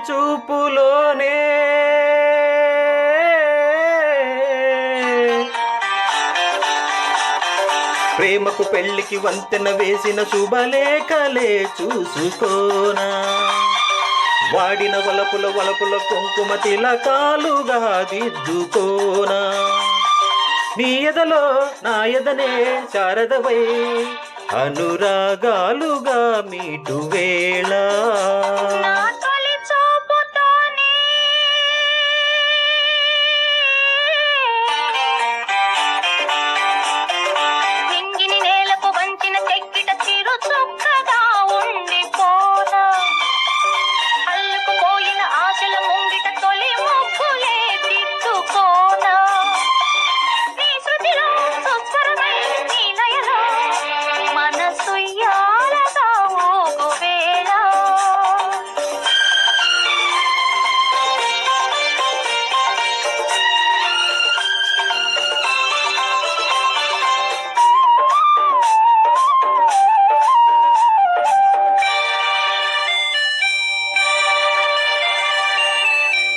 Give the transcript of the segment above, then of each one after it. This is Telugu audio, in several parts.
చూపులోనే ప్రేమకు పెళ్లికి వంతెన వేసిన శుభలేఖలే చూసుకోనా వాడిన వలపుల కుంకుమ తిలకాలుగా దిద్దుకోనా నీ ఎదలో నా ఎదనే శారదవై అనురాగాలుగా మీటు వేళ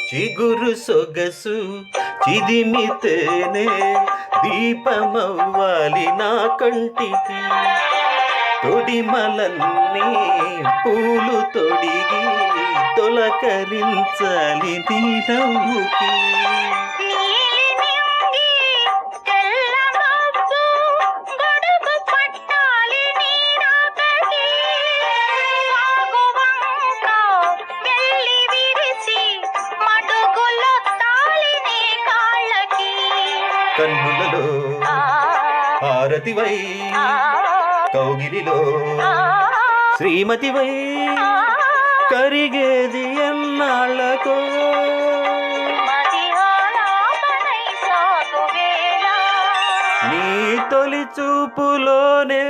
చిగురు సొగసు చిదిమితేనే దీపమవ్వాలి నా కంటికి తొడిమలన్నీ పూలు తొడిగి తొలకరించాలి నీ నవ్వుకి కన్నులలో హారతివై కౌగిలిలో శ్రీమతివై కరిగేది ఎన్నాళ్ళకో నీ తొలి చూపులోనే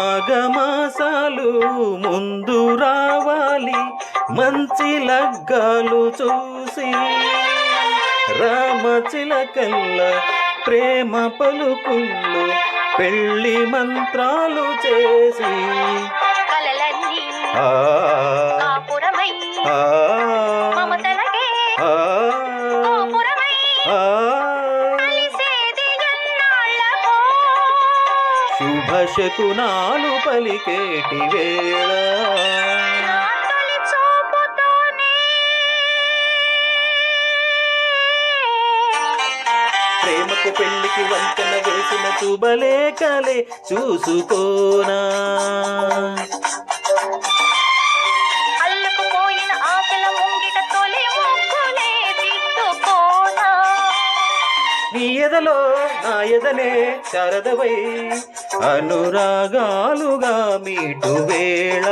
మాఘమాసాలు ముందు రావాలి మంచి లగ్గాలు చూసి రామచిలకల్ల ప్రేమ పలుకుళ్ళు పెళ్లి మంత్రాలు చేసి శుభశకునాలు పలికేటి వేళ ప్రేమకు పెళ్లికి వంతెన వేసిన శుభలేఖలే చూసుకోనా నీ ఎదలో నా ఎదనే శారదవై అనురాగాలుగా మీటు వేళ